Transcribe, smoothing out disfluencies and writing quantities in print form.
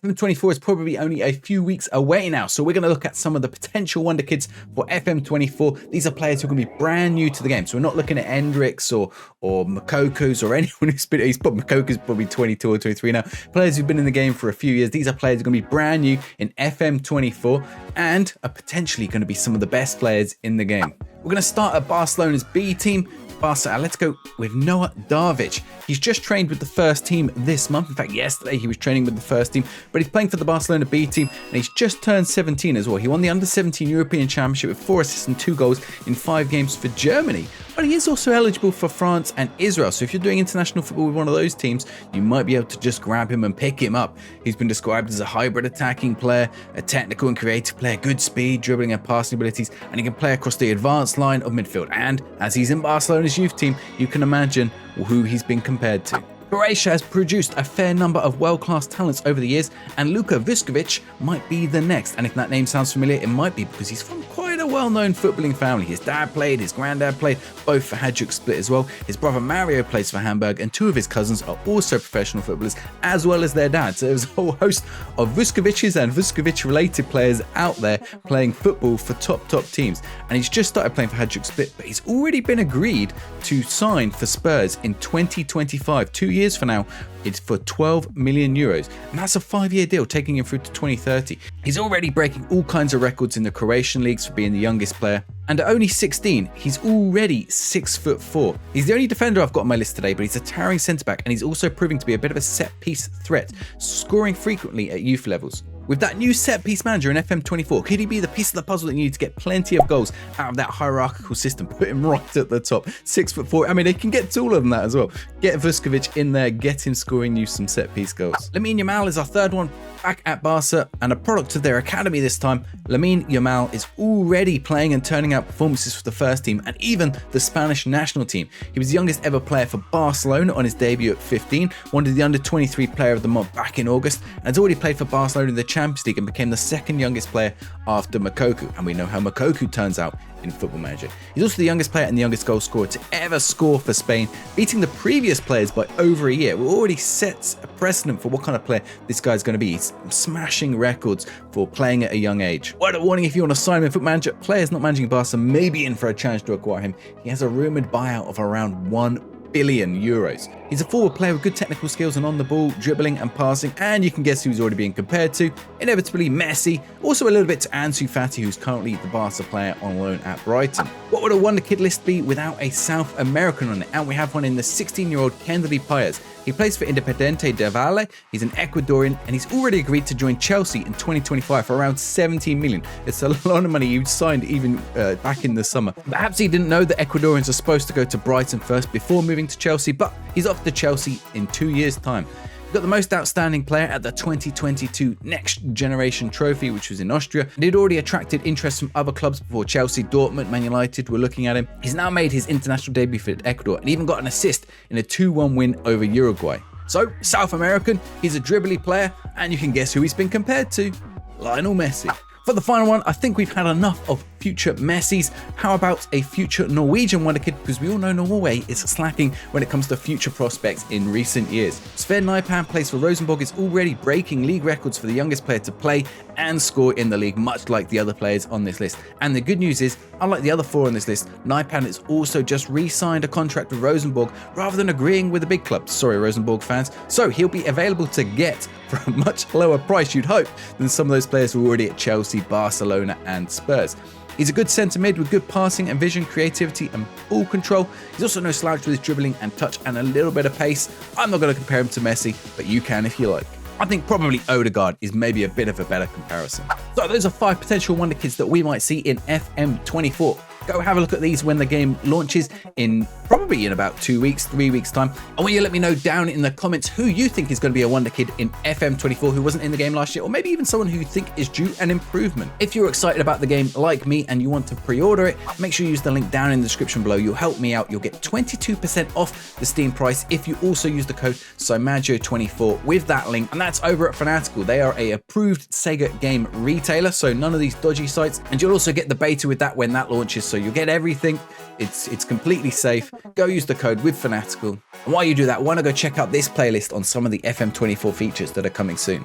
FM24 is probably only a few weeks away now, so we're going to look at some of the potential wonder kids for FM24. These are players who are going to be brand new to the game, so we're not looking at Endricks or Mokokus or anyone who's been. Mokoku's probably 22 or 23 now. Players who've been in the game for a few years. These are players who are going to be brand new in FM24 and are potentially going to be some of the best players in the game. We're going to start at Barcelona's B team. Barca, let's go with Noah Daric. He's just trained with the first team this month. In fact, yesterday he was training with the first team, but he's playing for the Barcelona B team and he's just turned 17 as well. He won the Under-17 European Championship with 4 assists and 2 goals in 5 games for Germany. But he is also eligible for France and Israel. So if you're doing international football with one of those teams, you might be able to just grab him and pick him up. He's been described as a hybrid attacking player, a technical and creative player, good speed, dribbling and passing abilities, and he can play across the advanced line of midfield. And as he's in Barcelona's youth team, you can imagine who he's been compared to. Croatia has produced a fair number of world-class talents over the years, and Luca Viskovic might be the next. And if that name sounds familiar, it might be because he's from quite a well-known footballing family. His dad played, his granddad played, both for Hajduk Split as well. His brother Mario plays for Hamburg, and 2 of his cousins are also professional footballers, as well as their dad. So there's a whole host of Viskovic's and Viskovic-related players out there playing football for top teams. And he's just started playing for Hajduk Split, but he's already been agreed to sign for Spurs in 2025, 2 years for now. It's for 12 million euros, and that's a 5-year deal taking him through to 2030. He's already breaking all kinds of records in the Croatian leagues for being the youngest player, and at only 16 he's already 6'4". He's the only defender I've got on my list today, but he's a towering centre back, and he's also proving to be a bit of a set piece threat, scoring frequently at youth levels. With that new set-piece manager in FM24, could he be the piece of the puzzle that you need to get plenty of goals out of that hierarchical system? Put him right at the top, 6'4". I mean, they can get taller than that as well. Get Viskovic in there, get him scoring you some set-piece goals. Lam Mal is our third one, back at Barca, and a product of their academy this time. Lam Mal is already playing and turning out performances for the first team and even the Spanish national team. He was the youngest ever player for Barcelona on his debut at 15, won the Under-23 Player of the Month back in August, and has already played for Barcelona in the Champions League and became the second youngest player after Mokoku, and we know how Mokoku turns out in Football Manager. He's also the youngest player and the youngest goal scorer to ever score for Spain, beating the previous players by over a year. It already sets a precedent for what kind of player this guy's going to be. He's smashing records for playing at a young age. Word of warning, if you want to sign him in Football Manager, players not managing Barca may be in for a challenge to acquire him. He has a rumoured buyout of around 1 billion euros. He's a forward player with good technical skills and on the ball, dribbling and passing, and you can guess who he's already being compared to. Inevitably Messi, also a little bit to Ansu Fati, who's currently the Barca player on loan at Brighton. What would a wonder kid list be without a South American on it? And we have one in the 16-year-old Kender Pyers. He plays for Independiente del Valle, he's an Ecuadorian, and he's already agreed to join Chelsea in 2025 for around 17 million. It's a lot of money. He signed even back in the summer. Perhaps he didn't know that Ecuadorians are supposed to go to Brighton first before moving to Chelsea, but he's off to Chelsea in 2 years' time. He got the most outstanding player at the 2022 Next Generation Trophy, which was in Austria, and he'd already attracted interest from other clubs before Chelsea, Dortmund, Man United were looking at him. He's now made his international debut for Ecuador and even got an assist in a 2-1 win over Uruguay. So, South American, he's a dribbly player, and you can guess who he's been compared to: Lionel Messi. For the final one, I think we've had enough of future Messis. How about a future Norwegian wonder kid? Because we all know Norway is slacking when it comes to future prospects in recent years. Sven Nypan plays for Rosenborg, is already breaking league records for the youngest player to play and score in the league, much like the other players on this list. And the good news is, unlike the other 4 on this list, Nypan has also just re-signed a contract with Rosenborg rather than agreeing with a big club. Sorry, Rosenborg fans. So he'll be available to get for a much lower price, you'd hope, than some of those players who are already at Chelsea, Barcelona and Spurs. He's a good centre mid with good passing and vision, creativity and ball control. He's also no slouch with his dribbling and touch and a little bit of pace. I'm not going to compare him to Messi, but you can if you like. I think probably Odegaard is maybe a bit of a better comparison. So those are 5 potential wonder kids that we might see in FM24. Go have a look at these when the game launches probably in about 2 weeks, 3 weeks time. I want you to let me know down in the comments who you think is going to be a wonder kid in FM24 who wasn't in the game last year, or maybe even someone who you think is due an improvement. If you're excited about the game like me and you want to pre-order it, make sure you use the link down in the description below. You'll help me out. You'll get 22% off the Steam price if you also use the code SIMAGIO24 with that link. And that's over at Fanatical. They are a approved Sega game retailer, so none of these dodgy sites. And you'll also get the beta with that when that launches, so you'll get everything. It's completely safe. Go use the code with Fanatical. And while you do that, why not go check out this playlist on some of the FM24 features that are coming soon.